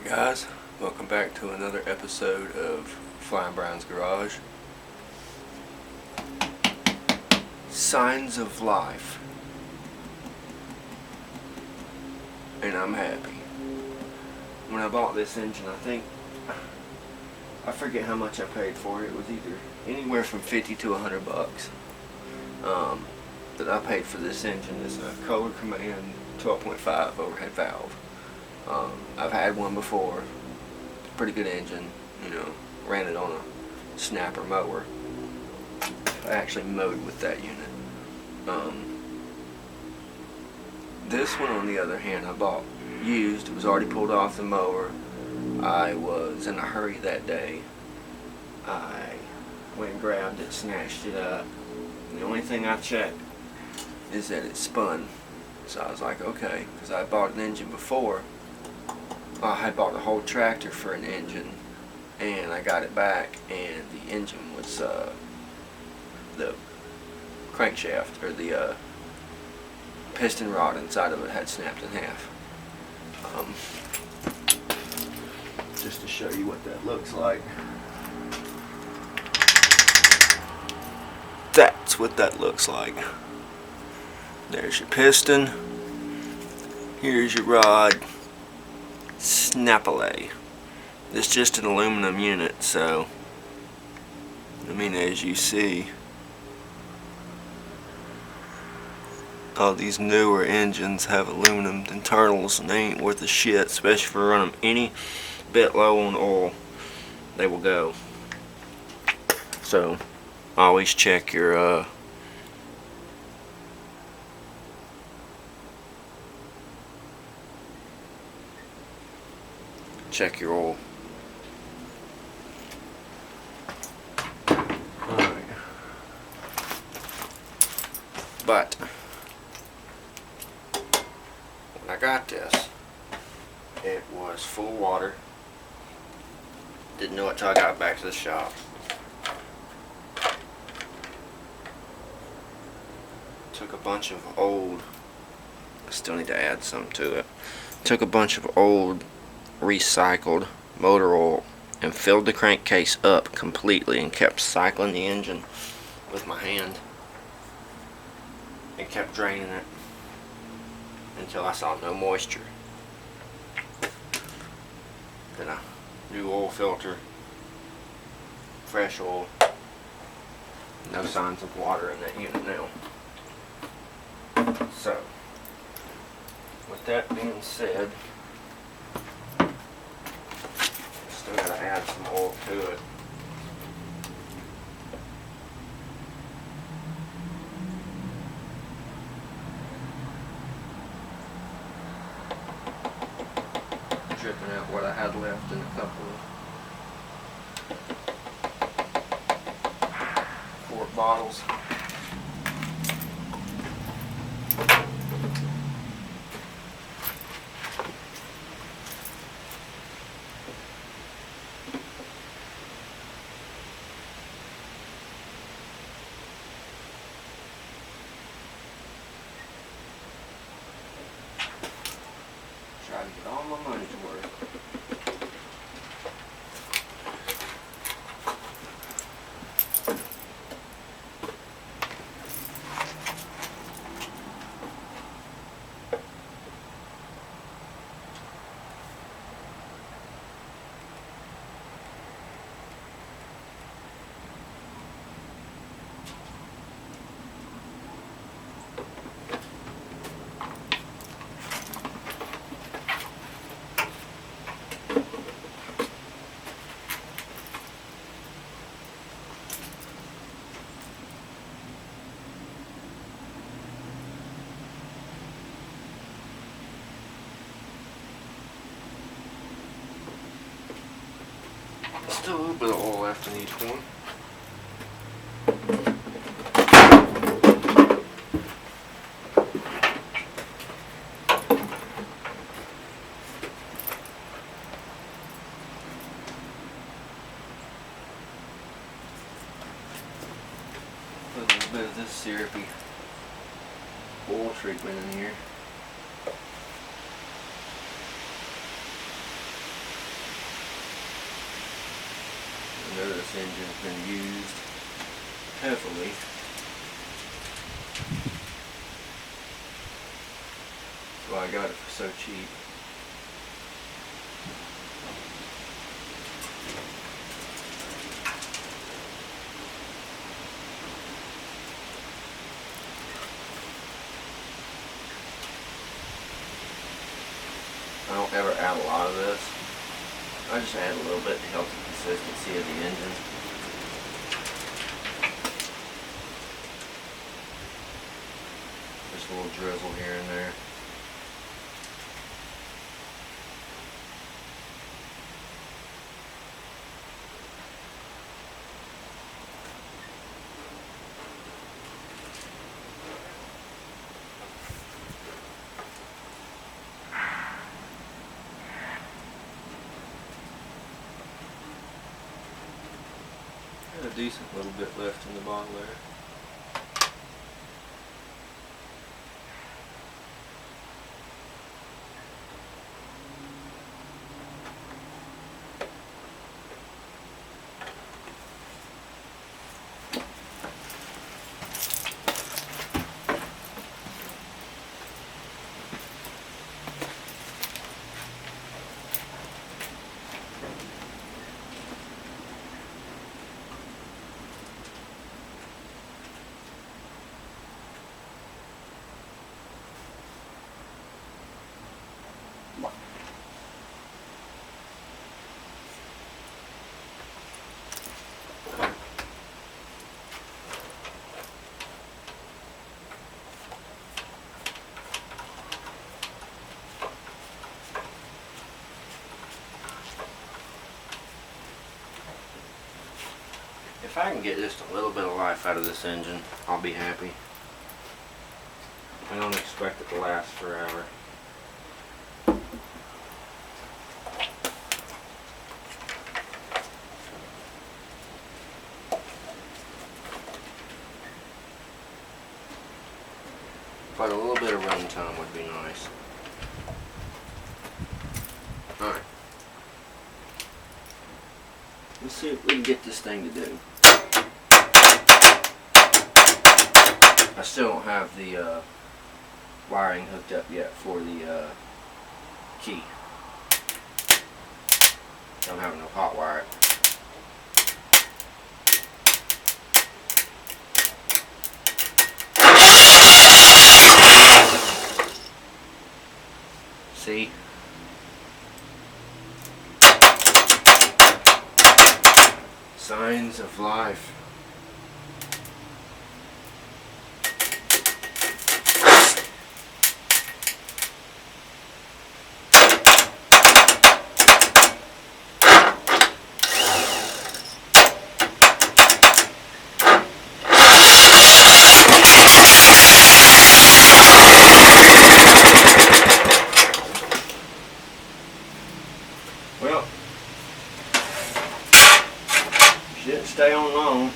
Guys, welcome back to another episode of Flying Brian's Garage. Signs of life. And I'm happy. When I bought this engine, I forget how much I paid for it. It was either anywhere from 50 to 100 bucks. That I paid for this engine. Is a Kohler Command 12.5 overhead valve. I've had one before. Pretty good engine, ran it on a snapper mower. I actually mowed with that unit. This one, on the other hand, I bought used. It was already pulled off the mower. I was in a hurry that day. I went and grabbed it, snatched it up. The only thing I checked is that it spun. So I was like, okay, because I bought an engine before. I had bought a whole tractor for an engine, and I got it back, and the engine was the crankshaft, or the piston rod inside of it had snapped in half. Just to show you what that looks like. That's what that looks like. There's your piston. Here's your rod. Snap-a-lay. It's just an aluminum unit, so as you see, all these newer engines have aluminum internals, and they ain't worth a shit, especially if you run them any bit low on oil, they will go. So always check your oil. Alright. But when I got this, it was full of water. Didn't know it till I got back to the shop. Took a bunch of old, I still need to add some to it. Took a bunch of old recycled motor oil and filled the crankcase up completely and kept cycling the engine with my hand and kept draining it until I saw no moisture. Then a new oil filter, fresh oil, no signs of water in that unit now. So with that being said, still gotta add some oil to it. Dripping out what I had left in a couple of quart bottles. Try to get all my money's worth. Still a little bit of oil left in each one. Put a little bit of this syrupy oil treatment in here. I know this engine's been used heavily. That's why I got it for so cheap. I don't ever add a lot of this. I just add a little bit to help the consistency of the engine. Just a little drizzle here and there. Got a decent little bit left in the bottle there. If I can get just a little bit of life out of this engine, I'll be happy. I don't expect it to last forever. But a little bit of run time would be nice. Alright. Let's see if we can get this thing to do. I still don't have the wiring hooked up yet for the key. Don't have no hot wire. See? Signs of life. Well, she didn't stay on long.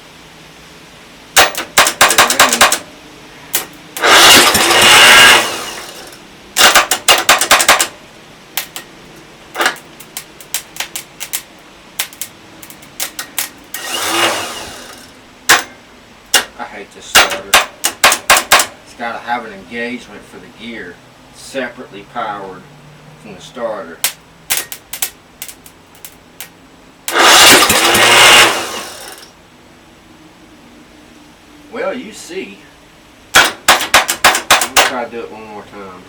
I hate this starter. It's got to have an engagement for the gear, separately powered from the starter. Well, you see. Let me try to do it one more time.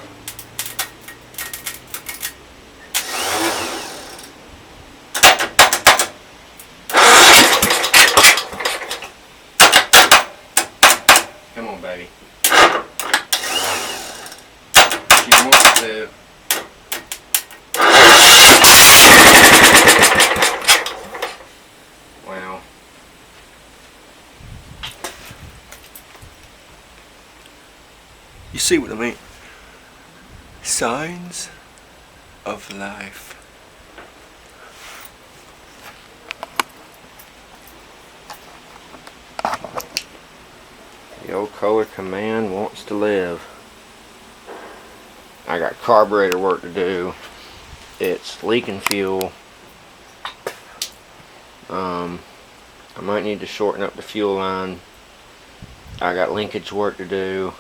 Come on, baby. She wants to. Wow. You see what I mean? Signs of life. The old Kohler Command wants to live. I got carburetor work to do. It's leaking fuel. I might need to shorten up the fuel line. I got linkage work to do.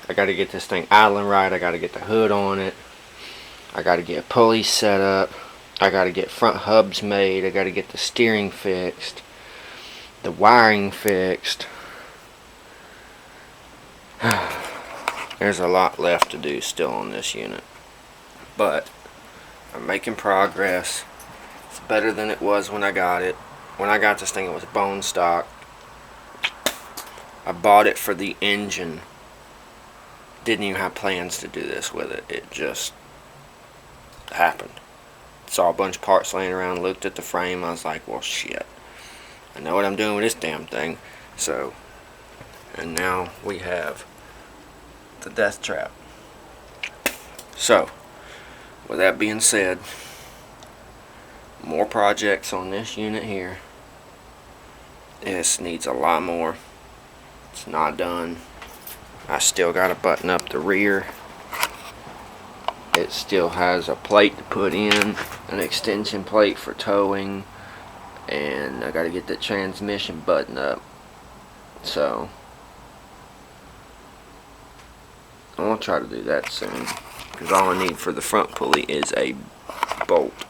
I got to get this thing idling right. I got to get the hood on it. I got to get pulleys set up. I got to get front hubs made. I got to get the steering fixed. The wiring fixed. There's a lot left to do still on this unit. But I'm making progress. It's better than it was when I got it. When I got this thing, it was bone stock. I bought it for the engine. Didn't even have plans to do this with it. It just happened. Saw a bunch of parts laying around, looked at the frame. I was like, well, shit. I know what I'm doing with this damn thing. So, and now we have the death trap. So, with that being said, more projects on this unit here. This needs a lot more. It's not done. I still got to button up the rear. It still has a plate to put in, an extension plate for towing, and I got to get the transmission buttoned up. So I'm going to try to do that soon, because all I need for the front pulley is a bolt.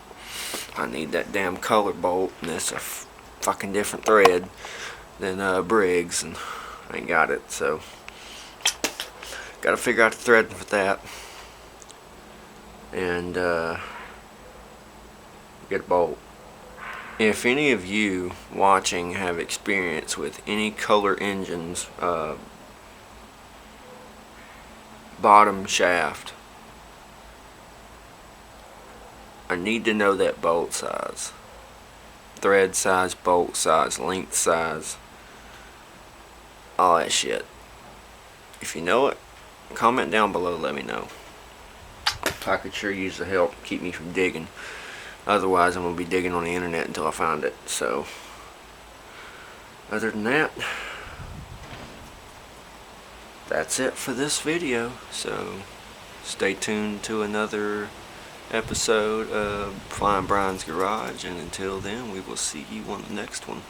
I need that damn Kohler bolt, and it's a fucking different thread than Briggs, and I ain't got it, so gotta figure out the thread for that, and get a bolt. If any of you watching have experience with any Kohler engines, bottom shaft, I need to know that bolt size, thread size, bolt size, length size, all that shit. If you know it, comment down below, let me know. I could sure use the help, keep me from digging. Otherwise I'm going to be digging on the internet until I find it. So, other than that, that's it for this video. So, stay tuned to another episode of Flying Brian's Garage, and until then, we will see you on the next one.